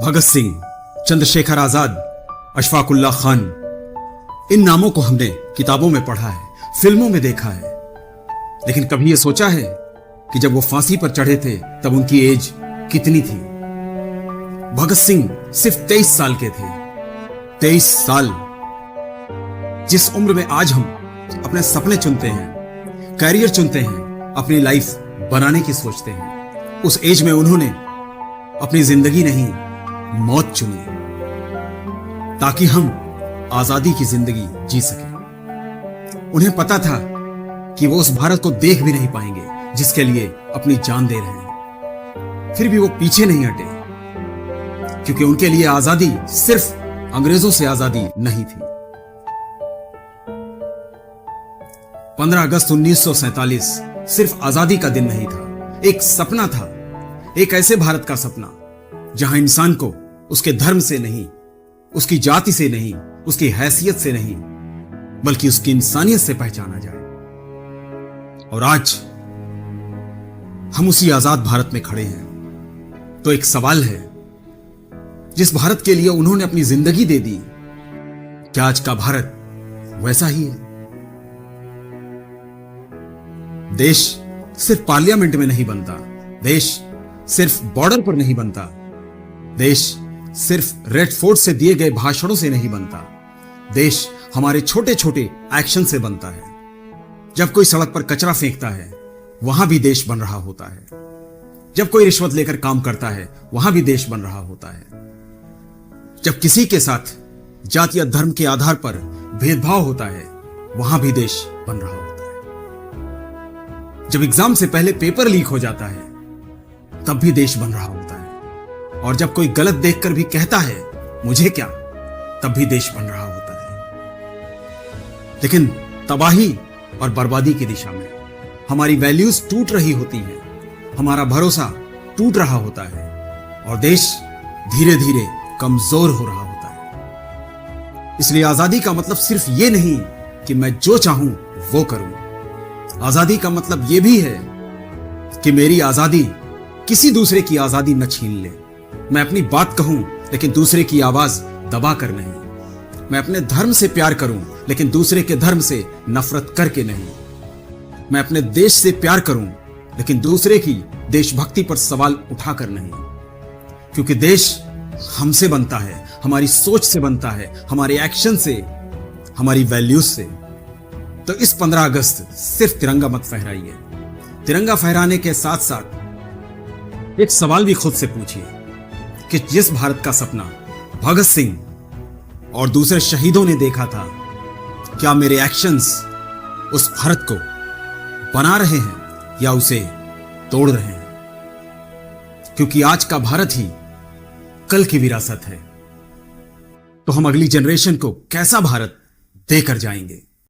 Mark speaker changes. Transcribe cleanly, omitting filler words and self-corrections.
Speaker 1: भगत सिंह, चंद्रशेखर आजाद, अशफाक उल्लाह खान, इन नामों को हमने किताबों में पढ़ा है, फिल्मों में देखा है, लेकिन कभी यह सोचा है कि जब वो फांसी पर चढ़े थे तब उनकी एज कितनी थी? भगत सिंह सिर्फ 23 साल के थे। 23 साल, जिस उम्र में आज हम अपने सपने चुनते हैं, कैरियर चुनते हैं, अपनी लाइफ बनाने की सोचते हैं, उस एज में उन्होंने अपनी जिंदगी नहीं, मौत चुनी ताकि हम आजादी की जिंदगी जी सकें। उन्हें पता था कि वो उस भारत को देख भी नहीं पाएंगे जिसके लिए अपनी जान दे रहे हैं। फिर भी वो पीछे नहीं हटे, क्योंकि उनके लिए आजादी सिर्फ अंग्रेजों से आजादी नहीं थी। 15 अगस्त 1947 सिर्फ आजादी का दिन नहीं था, एक सपना था, एक ऐसे भारत का सपना जहां इंसान को उसके धर्म से नहीं, उसकी जाति से नहीं, उसकी हैसियत से नहीं, बल्कि उसकी इंसानियत से पहचाना जाए। और आज हम उसी आजाद भारत में खड़े हैं। तो एक सवाल है, जिस भारत के लिए उन्होंने अपनी जिंदगी दे दी, क्या आज का भारत वैसा ही है? देश सिर्फ पार्लियामेंट में नहीं बनता, देश सिर्फ बॉर्डर पर नहीं बनता, देश सिर्फ रेड फोर्ट से दिए गए भाषणों से नहीं बनता, देश हमारे छोटे छोटे एक्शन से बनता है। जब कोई सड़क पर कचरा फेंकता है, वहां भी देश बन रहा होता है। जब कोई रिश्वत लेकर काम करता है, वहां भी देश बन रहा होता है। जब किसी के साथ जाति या धर्म के आधार पर भेदभाव होता है, वहां भी देश बन रहा होता है। जब एग्जाम से पहले पेपर लीक हो जाता है, तब भी देश बन रहा होता है। और जब कोई गलत देखकर भी कहता है मुझे क्या, तब भी देश बन रहा होता है। लेकिन तबाही और बर्बादी की दिशा में हमारी वैल्यूज टूट रही होती हैं, हमारा भरोसा टूट रहा होता है और देश धीरे धीरे कमजोर हो रहा होता है। इसलिए आजादी का मतलब सिर्फ ये नहीं कि मैं जो चाहूं वो करूं। आजादी का मतलब ये भी है कि मेरी आजादी किसी दूसरे की आजादी न छीन ले। मैं अपनी बात कहूं लेकिन दूसरे की आवाज दबा कर नहीं। मैं अपने धर्म से प्यार करूं लेकिन दूसरे के धर्म से नफरत करके नहीं। मैं अपने देश से प्यार करूं लेकिन दूसरे की देशभक्ति पर सवाल उठाकर नहीं। क्योंकि देश हमसे बनता है, हमारी सोच से बनता है, हमारे एक्शन से, हमारी वैल्यूज से। तो इस 15 अगस्त सिर्फ तिरंगा मत फहराइए। तिरंगा फहराने के साथ साथ एक सवाल भी खुद से पूछिए कि जिस भारत का सपना भगत सिंह और दूसरे शहीदों ने देखा था, क्या मेरे एक्शंस उस भारत को बना रहे हैं या उसे तोड़ रहे हैं? क्योंकि आज का भारत ही कल की विरासत है। तो हम अगली जनरेशन को कैसा भारत देकर जाएंगे?